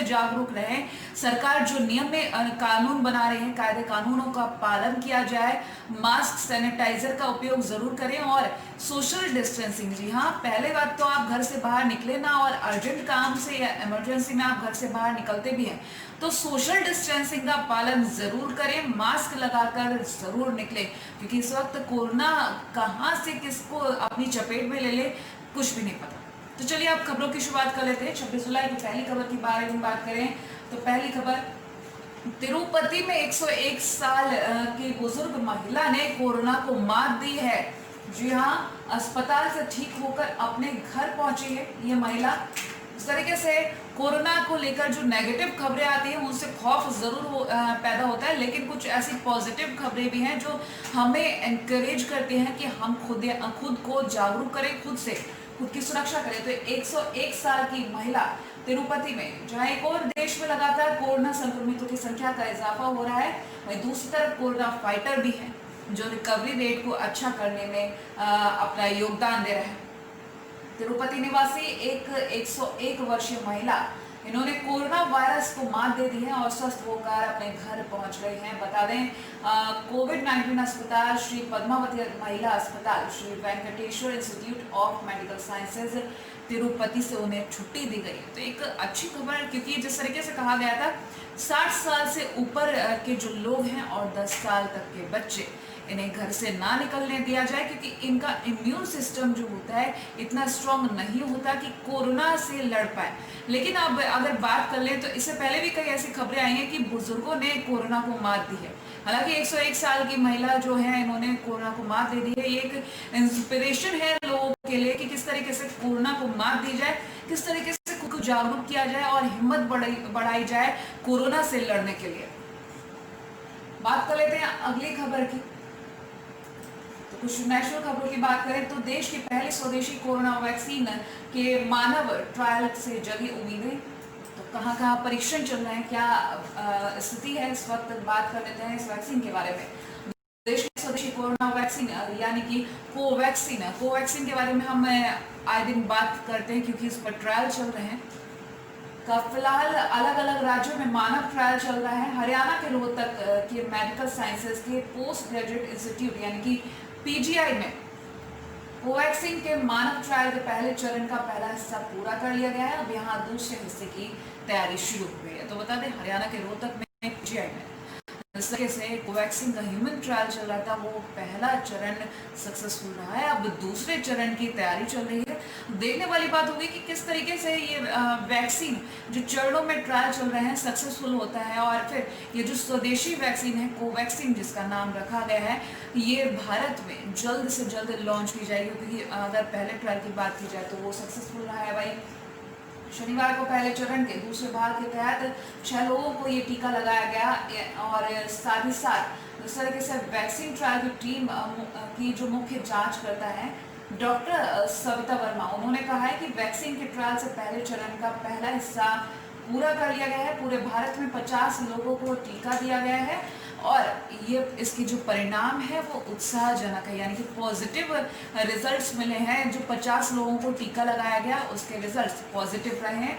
जागरूक रहें। सरकार जो नियम में कानून बना रहे हैं, कायदे कानूनों का पालन किया जाए, मास्क सैनिटाइजर का उपयोग जरूर करें और सोशल डिस्टेंसिंग। जी हाँ, पहले बात तो आप घर से बाहर निकले ना, और अर्जेंट काम से या इमरजेंसी में आप घर से बाहर निकलते भी हैं तो सोशल डिस्टेंसिंग का पालन जरूर करें, मास्क लगाकर जरूर निकले, क्योंकि इस वक्त कोरोना कहां से किसको अपनी चपेट में ले ले कुछ भी नहीं पता। तो चलिए आप खबरों की शुरुआत कर लेते हैं। 26 जुलाई की पहली खबर के बारे में बात करें तो पहली खबर, तिरुपति में 101 साल की बुजुर्ग महिला ने कोरोना को मात दी है। जी हाँ, अस्पताल से ठीक होकर अपने घर पहुंची है ये महिला। इस तरीके से कोरोना को लेकर जो नेगेटिव खबरें आती हैं उनसे खौफ जरूर पैदा होता है, लेकिन कुछ ऐसी पॉजिटिव खबरें भी हैं जो हमें एनकरेज करती हैं कि हम खुद को जागरूक करें, खुद की सुरक्षा करें। तो 101 साल की महिला तिरुपति में, जहां एक और देश में लगातार कोरोना संक्रमितों की संख्या का इजाफा हो रहा है, वहीं दूसरी तरफ कोरोना फाइटर भी हैं जो रिकवरी रेट को अच्छा करने में अपना योगदान दे रहे हैं। तिरुपति निवासी एक 101 वर्षीय महिला, इन्होंने कोरोना वायरस को मात दे दी है और स्वस्थ होकर अपने घर पहुंच गई हैं। बता दें, कोविड-19 अस्पताल, श्री पद्मावती महिला अस्पताल, Shri Venkateswara institute of medical sciences Tirupati से उन्हें छुट्टी दी गई। तो एक अच्छी खबर, क्योंकि जिस तरीके से कहा गया था 60 साल से ऊपर के जो लोग हैं और 10 साल तक के बच्चे, इन्हें घर से ना निकलने दिया जाए, क्योंकि इनका इम्यून सिस्टम जो होता है इतना स्ट्रांग नहीं होता कि कोरोना से लड़ पाए। लेकिन अब अगर बात कर लें तो इससे पहले भी कई ऐसी खबरें आई हैं कि बुजुर्गों ने कोरोना को मात दी है। हालांकि 101 साल की महिला जो है, इन्होंने कोरोना को मात दे दी है। ये एक इंस्पिरेशन है लोगों के लिए कि किस तरीके से कोरोना को मात दी जाए, किस तरीके से खुद को जागरूक किया जाए और हिम्मत बढ़ाई जाए कोरोना से लड़ने के लिए। बात कर लेते हैं अगली खबर की। तो कुछ नेशनल खबरों की बात करें तो देश की पहली स्वदेशी कोरोना वैक्सीन के मानव ट्रायल से जगी उम्मीदें। तो कहां परीक्षण चल रहे हैं, क्या स्थिति है इस वक्त, बात कर लेते हैं इस वैक्सीन के बारे में। देश की स्वदेशी कोरोना वैक्सीन यानी कि कोवैक्सीन के बारे में हम आए दिन बात करते हैं, क्योंकि इस पर ट्रायल चल रहे हैं। का फिलहाल अलग अलग राज्यों में मानव ट्रायल चल रहा है। हरियाणा के रोहतक के मेडिकल साइंसेज के पोस्ट ग्रेजुएट इंस्टीट्यूट यानी कि पीजीआई में कोवैक्सीन के मानव ट्रायल के पहले चरण का पहला हिस्सा पूरा कर लिया गया है। अब यहाँ दूसरे हिस्से की तैयारी शुरू हो गई है। तो बता दें, हरियाणा के रोहतक में पीजीआई में इस तरीके से कोवैक्सीन का ह्यूमन ट्रायल चल रहा था, वो पहला चरण सक्सेसफुल रहा है। अब दूसरे चरण की तैयारी चल रही है। देखने वाली बात होगी कि किस तरीके से ये वैक्सीन जो चरणों में ट्रायल चल रहे हैं सक्सेसफुल होता है, और फिर ये जो स्वदेशी वैक्सीन है कोवैक्सीन जिसका नाम रखा गया है, ये भारत में जल्द से जल्द लॉन्च की जाएगी। क्योंकि अगर पहले ट्रायल की बात की जाए तो वो सक्सेसफुल रहा है भाई। शनिवार को पहले चरण के दूसरे भाग के तहत 6 लोगों को ये टीका लगाया गया, और साथ ही साथ इस तरीके से वैक्सीन ट्रायल की टीम की जो मुख्य जांच करता है डॉक्टर सविता वर्मा, उन्होंने कहा है कि वैक्सीन के ट्रायल से पहले चरण का पहला हिस्सा पूरा कर लिया गया है। पूरे भारत में 50 लोगों को टीका दिया गया है, और ये इसकी जो परिणाम है वो उत्साहजनक है, यानी कि पॉजिटिव रिजल्ट्स मिले हैं। जो 50 लोगों को टीका लगाया गया उसके रिजल्ट्स पॉजिटिव रहे हैं।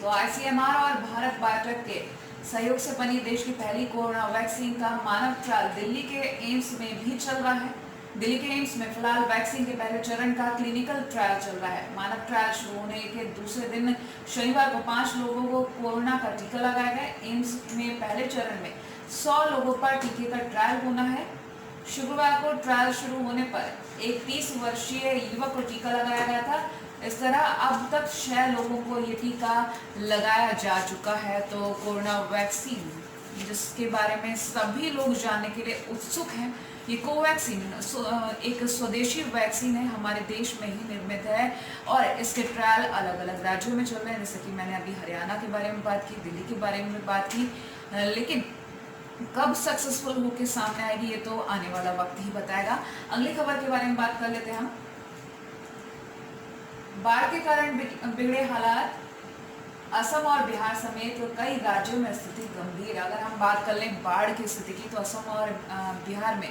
तो आईसीएमआर और भारत बायोटेक के सहयोग से बनी देश की पहली कोरोना वैक्सीन का मानव ट्रायल दिल्ली के एम्स में भी चल रहा है। दिल्ली के एम्स में फिलहाल वैक्सीन के पहले चरण का क्लिनिकल ट्रायल चल रहा है। मानव ट्रायल शुरू होने के दूसरे दिन शनिवार को 5 लोगों को कोरोना का टीका लगाया गया। एम्स में पहले चरण में 100 लोगों पर टीके का ट्रायल होना है। शुक्रवार को ट्रायल शुरू होने पर एक 30 वर्षीय युवक को टीका लगाया गया था। इस तरह अब तक 6 लोगों को ये टीका लगाया जा चुका है। तो कोरोना वैक्सीन जिसके बारे में सभी लोग जानने के लिए उत्सुक हैं, ये कोवैक्सीन एक स्वदेशी वैक्सीन है, हमारे देश में ही निर्मित है, और इसके ट्रायल अलग अलग राज्यों में चल रहे हैं। जैसे कि मैंने अभी हरियाणा के बारे में बात की, दिल्ली के बारे में बात की, लेकिन कब सक्सेसफुल होकर सामने आएगी ये तो आने वाला वक्त ही बताएगा। अगली खबर के बारे में बात कर लेते हैं हम। बाढ़ के कारण बिगड़े हालात, असम और बिहार समेत कई राज्यों में स्थिति गंभीर। अगर हम बात कर लें बाढ़ की स्थिति की तो असम और बिहार में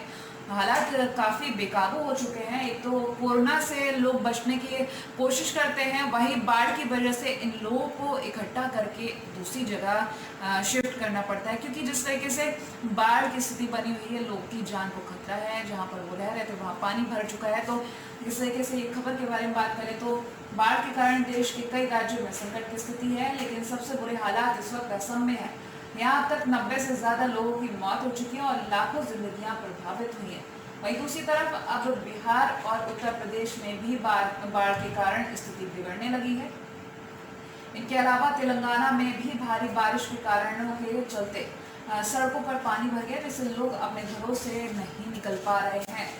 हालात काफ़ी बेकाबू हो चुके हैं। एक तो कोरोना से लोग बचने की कोशिश करते हैं, वहीं बाढ़ की वजह से इन लोगों को इकट्ठा करके दूसरी जगह शिफ्ट करना पड़ता है, क्योंकि जिस तरीके से बाढ़ की स्थिति बनी हुई है, लोग की जान को खतरा है। जहाँ पर वो रह रहे थे वहाँ पानी भर चुका है। तो इस तरीके से ये खबर के बारे में बात करें तो बाढ़ के कारण देश के कई राज्यों में संकट की स्थिति है, लेकिन सबसे बुरे हालात इस वक्त असम में है। यहाँ अब तक 90 से ज़्यादा लोगों की मौत हो चुकी है और लाखों जिंदगियां प्रभावित हुई हैं। वहीं दूसरी तरफ अब बिहार और उत्तर प्रदेश में भी बाढ़ के कारण स्थिति बिगड़ने लगी है। इनके अलावा तेलंगाना में भी भारी बारिश के कारणों के चलते सड़कों पर पानी भर गया, जिससे लोग अपने घरों से नहीं निकल पा रहे हैं।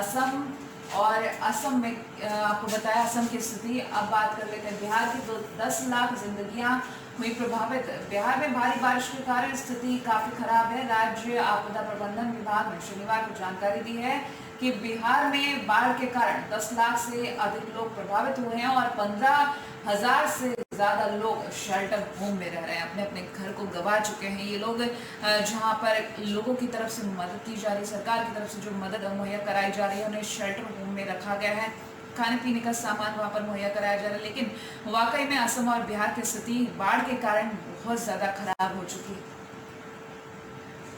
असम में आपको बताया असम की स्थिति। अब बात कर लेते हैं बिहार की। तो 10 लाख जिंदगियां हुई प्रभावित। बिहार में भारी बारिश के कारण स्थिति काफी खराब है। राज्य आपदा प्रबंधन विभाग ने शनिवार को जानकारी दी है कि बिहार में बाढ़ के कारण 10 लाख से अधिक लोग प्रभावित हुए हैं और 15,000 से ज्यादा लोग शेल्टर होम में रह रहे हैं, अपने अपने घर को गंवा चुके हैं। ये लोग जहां पर लोगों की तरफ से मदद की जा रही है, सरकार की तरफ से जो मदद मुहैया कराई जा रही है, उन्हें शेल्टर होम में रखा गया है, खाने पीने का सामान वहाँ पर मुहैया कराया जा रहा है। लेकिन वाकई में असम और बिहार की स्थिति बाढ़ के कारण बहुत ज्यादा खराब हो चुकी है।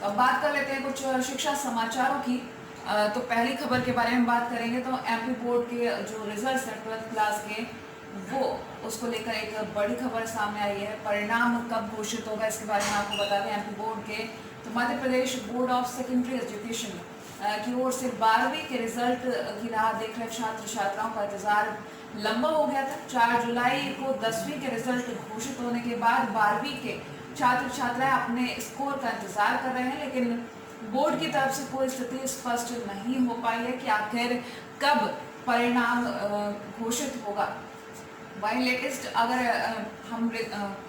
अब बात कर लेते हैं कुछ शिक्षा समाचारों की। तो पहली खबर के बारे में बात करेंगे तो एमपी बोर्ड के जो रिजल्ट्स हैं 12th क्लास के, वो उसको लेकर एक बड़ी खबर सामने आई है। परिणाम कब घोषित होगा इसके बारे में आपको बता दें। एमपी बोर्ड के तो Madhya Pradesh board of secondary education की ओर से 12वीं के रिजल्ट की राह देख रहे छात्र छात्राओं का इंतजार लंबा हो गया था। 4 जुलाई को 10वीं के रिजल्ट घोषित होने के बाद 12वीं के छात्र छात्राएं अपने स्कोर का इंतजार कर रहे हैं, लेकिन बोर्ड की तरफ से कोई स्थिति स्पष्ट नहीं हो पाई है कि आखिर कब परिणाम घोषित होगा। वहीं लेटेस्ट अगर हम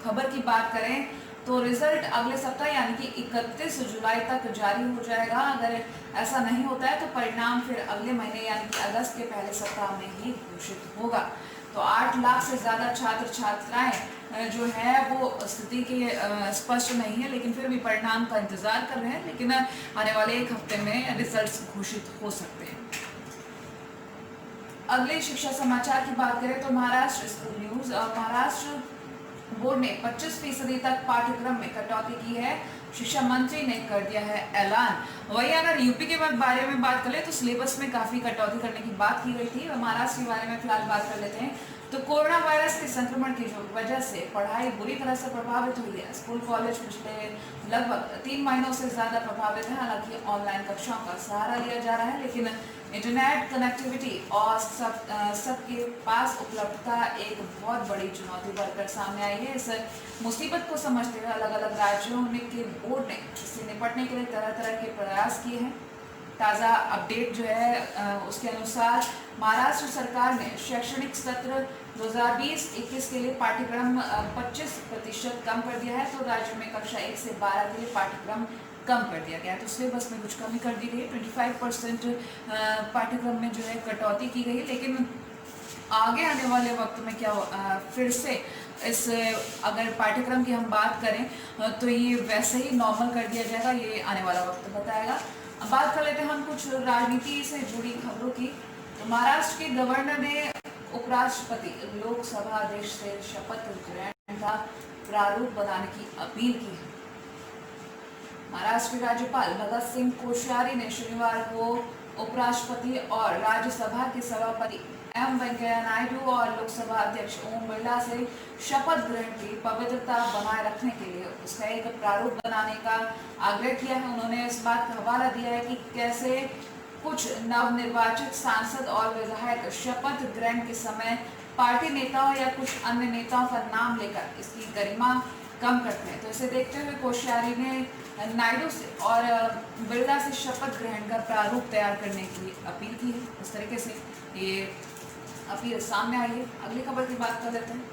खबर की बात करें तो रिजल्ट अगले सप्ताह यानी कि 31 जुलाई तक जारी हो जाएगा। अगर ऐसा नहीं होता है तो परिणाम फिर अगले महीने यानी कि अगस्त के पहले सप्ताह में ही घोषित होगा। तो 8 लाख से ज़्यादा छात्र छात्राएं जो है वो स्थिति के स्पष्ट नहीं है, लेकिन फिर भी परिणाम का इंतजार कर रहे हैं। लेकिन आने वाले एक हफ्ते में रिजल्ट्स घोषित हो सकते हैं। अगले शिक्षा समाचार की बात करें तो Maharashtra school news. Maharashtra board ने 25% तक पाठ्यक्रम में कटौती की है। शिक्षा मंत्री ने कर दिया है ऐलान। वही अगर यूपी के बारे में बात करें तो सिलेबस में काफी कटौती करने की बात की गई थी। महाराष्ट्र के बारे में फिलहाल बात कर लेते हैं। तो कोरोना वायरस के संक्रमण की वजह से पढ़ाई बुरी तरह से प्रभावित हुई है। स्कूल कॉलेज पिछले लगभग 3 महीनों से ज्यादा प्रभावित है। हालांकि ऑनलाइन कक्षाओं का सहारा लिया जा रहा है, लेकिन इंटरनेट कनेक्टिविटी और सबके पास उपलब्धता एक बहुत बड़ी चुनौती बनकर सामने आई है। इस मुसीबत को समझते हुए अलग अलग राज्यों के बोर्ड ने इससे निपटने के लिए तरह तरह के प्रयास किए हैं। ताज़ा अपडेट जो है उसके अनुसार महाराष्ट्र सरकार ने शैक्षणिक सत्र 2020-21 के लिए पाठ्यक्रम 25% कम कर दिया है। तो राज्य में कक्षा 1 से 12 के लिए पाठ्यक्रम कम कर दिया गया है। तो सिलेबस में कुछ कमी कर दी गई। 25% पाठ्यक्रम में जो है कटौती की गई, लेकिन आगे आने वाले वक्त में क्या फिर से इस अगर पाठ्यक्रम की हम बात करें तो ये वैसे ही नॉर्मल कर दिया जाएगा, ये आने वाला वक्त बताएगा। अब बात कर लेते हैं हम कुछ राजनीति से जुड़ी खबरों की। तो महाराष्ट्र के गवर्नर ने उपराष्ट्रपति लोकसभा अध्यक्ष से शपथ ग्रहण का प्रारूप बनाने की अपील की है। महाराष्ट्र के राज्यपाल भगत सिंह कोश्यारी ने शनिवार को उपराष्ट्रपति और राज्यसभा के सभापति एम वेंकैया नायडू और लोकसभा अध्यक्ष ओम बिरला से शपथ ग्रहण की पवित्रता बनाए रखने के लिए उसका एक प्रारूप बनाने का आग्रह किया है। उन्होंने इस बात का हवाला दिया है कि कैसे कुछ नवनिर्वाचित सांसद और विधायक शपथ ग्रहण के समय पार्टी नेताओं या कुछ अन्य नेताओं का नाम लेकर इसकी गरिमा कम करते हैं। तो इसे देखते हुए कोश्यारी ने नायडू से और बिरला से शपथ ग्रहण का प्रारूप तैयार करने की अपील की है। इस तरीके से ये अपील सामने आई है। अगली खबर की बात कर लेते हैं।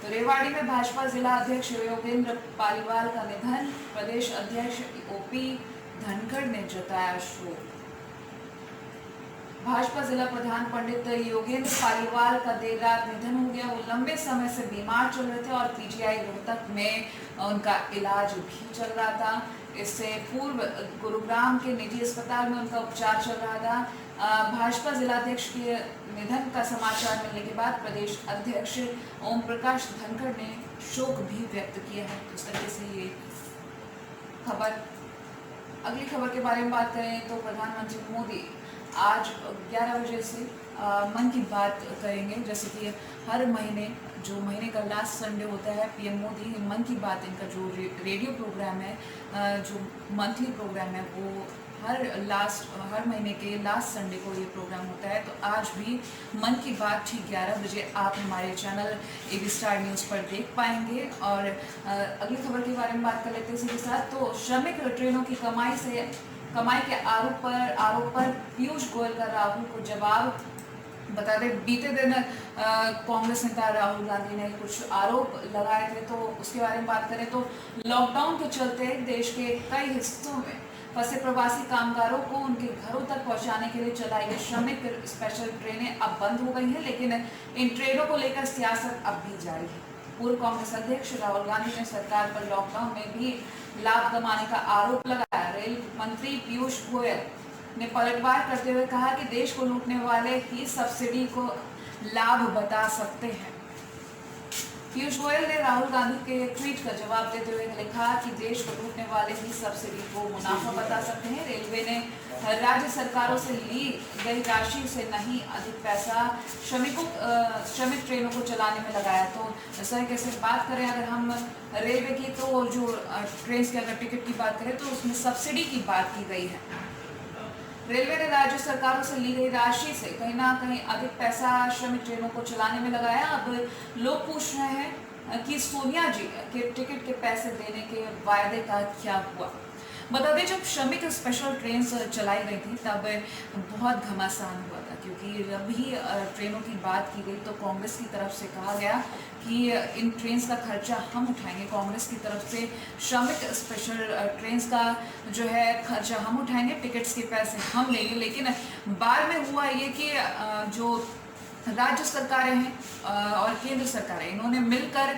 तो रेवाड़ी में भाजपा जिला अध्यक्ष योगेंद्र पालीवाल का निधन। प्रदेश अध्यक्ष ओपी धनखड़ ने जताया शोक। भाजपा जिला प्रधान पंडित योगेंद्र पालीवाल का देर रात निधन हो गया। वो लंबे समय से बीमार चल रहे थे और पीजीआई रोहतक में उनका इलाज भी चल रहा था। इससे पूर्व गुरुग्राम के निजी अस्पताल में उनका उपचार चल रहा था। भाजपा जिलाध्यक्ष के निधन का समाचार मिलने के बाद प्रदेश अध्यक्ष ओम प्रकाश धनखड़ ने शोक भी व्यक्त किया है। इस तरीके से ये खबर। अगली खबर के बारे में बात करें तो प्रधानमंत्री मोदी आज 11 बजे से मन की बात करेंगे। जैसे कि हर महीने जो महीने का लास्ट संडे होता है, पीएम मोदी मन की बात, इनका जो रेडियो प्रोग्राम है, जो मंथली प्रोग्राम है, वो हर महीने के लास्ट संडे को ये प्रोग्राम होता है। तो आज भी मन की बात ठीक 11 बजे आप हमारे चैनल एबी स्टार न्यूज़ पर देख पाएंगे। और अगली खबर के बारे में बात कर लेते हैं इसी के साथ। तो श्रमिक ट्रेनों की कमाई के आरोप पर पीयूष गोयल का राहुल को जवाब। बता दें, बीते दिन कांग्रेस नेता राहुल गांधी ने कुछ आरोप लगाए थे, तो उसके बारे में बात करें तो लॉकडाउन के चलते देश के कई हिस्सों में फंसे प्रवासी कामगारों को उनके घरों तक पहुंचाने के लिए चलाई गई श्रमिक स्पेशल ट्रेनें अब बंद हो गई हैं, लेकिन इन ट्रेनों को लेकर सियासत अब भी जारी है। पूर्व कांग्रेस अध्यक्ष राहुल गांधी ने सरकार पर लॉकडाउन में भी लाभ कमाने का आरोप लगाया। रेल मंत्री पीयूष गोयल ने पलटवार करते हुए कहा कि देश को लूटने वाले ही सब्सिडी को लाभ बता सकते हैं। पीयूष गोयल ने राहुल गांधी के ट्वीट का जवाब देते हुए लिखा कि देश को लूटने वाले ही सब्सिडी को मुनाफा बता सकते हैं। रेलवे ने राज्य सरकारों से ली गई राशि से नहीं अधिक पैसा श्रमिक ट्रेनों को चलाने में लगाया। तो इस तरीके से बात करें अगर हम रेलवे की, तो जो ट्रेन की अगर टिकट की बात करें तो उसमें सब्सिडी की बात की गई है। रेलवे ने राज्य सरकारों से ली गई राशि से कहीं ना कहीं अधिक पैसा श्रमिक ट्रेनों को चलाने में लगाया। अब लोग पूछ रहे हैं कि सोनिया जी के टिकट के पैसे देने के वायदे का क्या हुआ। बता दें, जब श्रमिक स्पेशल ट्रेन चलाई गई थी तब बहुत घमासान हुआ था, क्योंकि जब भी ट्रेनों की बात की गई तो कांग्रेस की तरफ से कहा गया कि इन ट्रेन का खर्चा हम उठाएंगे। कांग्रेस की तरफ से श्रमिक स्पेशल ट्रेन का जो है खर्चा हम उठाएंगे, टिकट्स के पैसे हम लेंगे। लेकिन बाद में हुआ ये कि जो राज्य सरकारें हैं और केंद्र सरकारें, इन्होंने मिलकर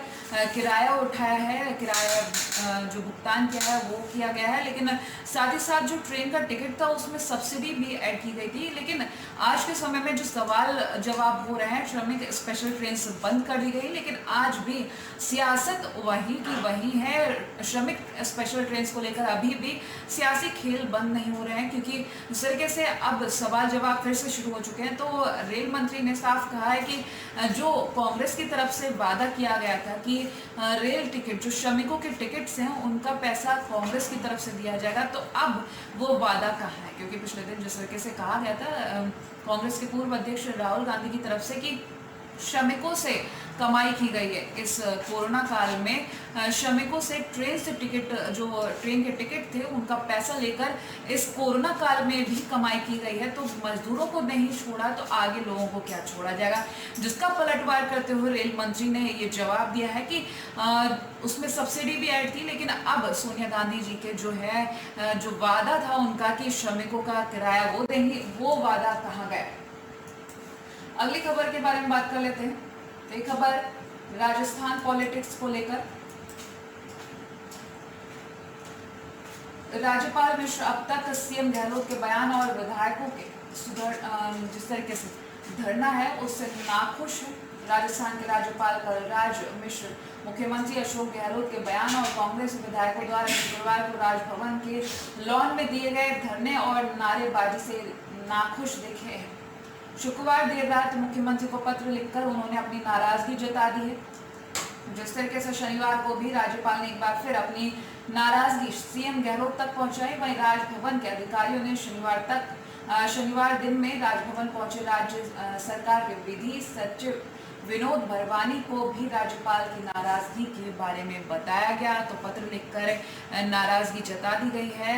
किराया उठाया है, किराया जो भुगतान किया है वो किया गया है। लेकिन साथ ही साथ जो ट्रेन का टिकट था उसमें सब्सिडी भी ऐड की गई थी। लेकिन आज के समय में जो सवाल जवाब हो रहे हैं, श्रमिक स्पेशल ट्रेन बंद कर दी गई, लेकिन आज भी सियासत वही की वही है। श्रमिक स्पेशल ट्रेन को लेकर अभी भी सियासी खेल बंद नहीं हो रहे हैं, क्योंकि इस तरीके से अब सवाल जवाब फिर से शुरू हो चुके हैं। तो रेल मंत्री ने साफ कहा है कि जो कांग्रेस की तरफ से वादा किया गया था कि रेल टिकट, जो श्रमिकों के टिकट्स हैं, उनका पैसा कांग्रेस की तरफ से दिया जाएगा, तो अब वो वादा कहाँ है? क्योंकि पिछले दिन जिस तरीके से कहा गया था कांग्रेस के पूर्व अध्यक्ष राहुल गांधी की तरफ से कि श्रमिकों से कमाई की गई है इस कोरोना काल में, श्रमिकों से ट्रेन के टिकट थे उनका पैसा लेकर इस कोरोना काल में भी कमाई की गई है। तो मजदूरों को नहीं छोड़ा तो आगे लोगों को क्या छोड़ा जाएगा, जिसका पलटवार करते हुए रेल मंत्री ने ये जवाब दिया है कि उसमें सब्सिडी भी ऐड थी, लेकिन अब सोनिया गांधी जी के जो वादा था उनका कि श्रमिकों का किराया वो देंगे, वो वादा कहाँ गया। अगली खबर के बारे में बात कर लेते हैं। एक खबर राजस्थान पॉलिटिक्स को लेकर। राज्यपाल मिश्र अब तक सीएम गहलोत के बयान और विधायकों के जिस तरीके से धरना है उससे नाखुश है। राजस्थान के राज्यपाल कलराज मिश्र मुख्यमंत्री अशोक गहलोत के बयान और कांग्रेस विधायकों द्वारा शुक्रवार को राजभवन के लॉन में दिए गए धरने और नारेबाजी से नाखुश दिखे हैं। शुक्रवार देर रात मुख्यमंत्री को पत्र लिखकर उन्होंने अपनी नाराजगी जता दी है। जिस तरीके से शनिवार को भी राज्यपाल ने एक बार फिर अपनी नाराजगी सीएम गहलोत तक पहुंचाई, वहीं राजभवन के अधिकारियों ने शनिवार दिन में राजभवन पहुंचे राज्य सरकार के विधि सचिव विनोद भरवानी को भी राज्यपाल की नाराजगी के बारे में बताया गया। तो पत्र लिखकर नाराजगी जता दी गई है।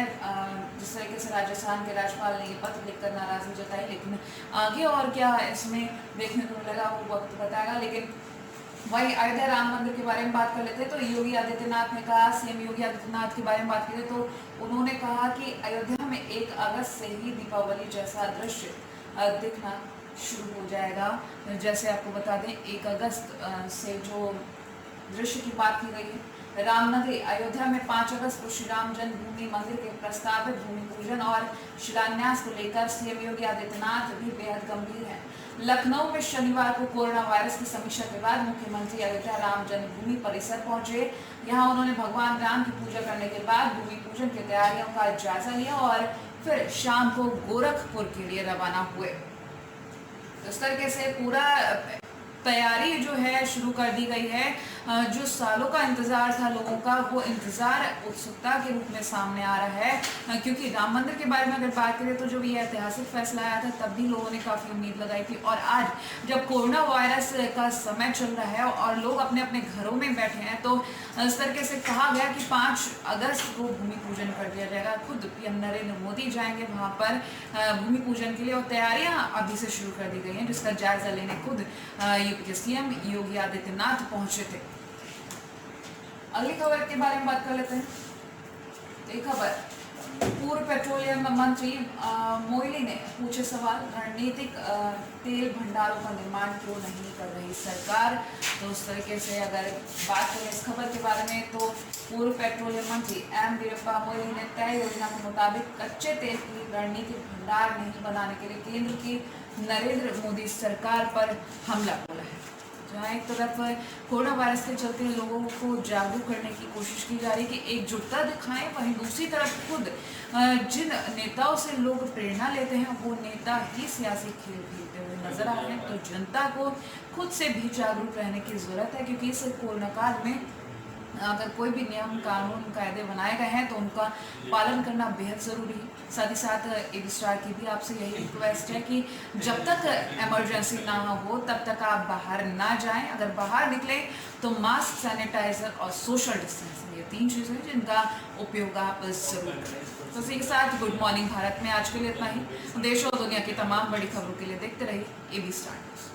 जिस तरीके से राजस्थान के राज्यपाल ने ये पत्र लिखकर नाराजगी जताई, लेकिन आगे और क्या इसमें देखने को मिलेगा वो वक्त बताएगा। लेकिन वही अयोध्या राम मंदिर के बारे में बात कर लेते हैं। तो योगी आदित्यनाथ ने कहा, सीएम योगी आदित्यनाथ के बारे में बात करें तो उन्होंने कहा कि अयोध्या में 1 अगस्त से ही दीपावली जैसा दृश्य दिखना शुरू हो जाएगा। जैसे आपको बता दें 1 अगस्त से जो दृश्य की बात की गई है रामनगरी अयोध्या में 5 अगस्त को श्री राम जन्मभूमि मंदिर के प्रस्तावित भूमि पूजन और शिलान्यास को लेकर सीएम योगी आदित्यनाथ भी बेहद गंभीर हैं। लखनऊ में शनिवार को कोरोना वायरस की समीक्षा के बाद मुख्यमंत्री अयोध्या राम जन्मभूमि परिसर पहुंचे। यहां उन्होंने भगवान राम की पूजा करने के बाद भूमि पूजन की तैयारियों का जायजा लिया और फिर शाम को गोरखपुर के लिए रवाना हुए। इस तरीके से पूरा तैयारी जो है शुरू कर दी गई है। जो सालों का इंतजार था लोगों का, वो इंतजार उत्सुकता के रूप में सामने आ रहा है, क्योंकि राम मंदिर के बारे में अगर बात करें तो जब ये ऐतिहासिक फैसला आया था तब भी लोगों ने काफ़ी उम्मीद लगाई थी, और आज जब कोरोना वायरस का समय चल रहा है और लोग अपने अपने घरों में बैठे हैं, तो इस तरीके से कहा गया कि 5 अगस्त को भूमि पूजन कर दिया जाएगा। खुद पीएम नरेंद्र मोदी जाएंगे वहाँ पर भूमि पूजन के लिए, और तैयारियाँ अभी से शुरू कर दी गई हैं, जिसका जायजा लेने खुद यूपी के सीएम योगी आदित्यनाथ पहुंचे थे। अगली खबर के बारे में बात कर लेते हैं। एक खबर, पूर्व पेट्रोलियम मंत्री मोइली ने पूछे सवाल, रणनीतिक तेल भंडारों का निर्माण क्यों नहीं कर रही सरकार। तो उस तरीके से अगर बात करें इस खबर के बारे में, तो पूर्व पेट्रोलियम मंत्री एम वीरप्पा मोइली ने तय योजना के मुताबिक कच्चे तेल की रणनीतिक भंडार नहीं बनाने के लिए केंद्र की नरेंद्र मोदी सरकार पर हमला बोला है। जहाँ एक तरफ कोरोना वायरस के चलते लोगों को जागरूक करने की कोशिश की जा रही है कि एकजुटता दिखाएं, वहीं दूसरी तरफ खुद जिन नेताओं से लोग प्रेरणा लेते हैं वो नेता ही सियासी खेल खेलते हुए नजर आ रहे हैं। तो जनता को खुद से भी जागरूक रहने की जरूरत है, क्योंकि इस कोरोना काल में अगर कोई भी नियम कानून कायदे बनाए गए हैं तो उनका पालन करना बेहद ज़रूरी है। साथ ही साथ एबी स्टार की भी आपसे यही रिक्वेस्ट है कि जब तक इमरजेंसी ना हो तब तक आप बाहर ना जाएं। अगर बाहर निकलें तो मास्क, सैनिटाइजर और सोशल डिस्टेंसिंग, ये 3 चीज़ें हैं जिनका उपयोग आप जरूर करें। तो इसी के साथ गुड मॉर्निंग भारत में आज के लिए इतना ही। देश और दुनिया की तमाम बड़ी खबरों के लिए देखते रहिए एबी स्टार न्यूज़।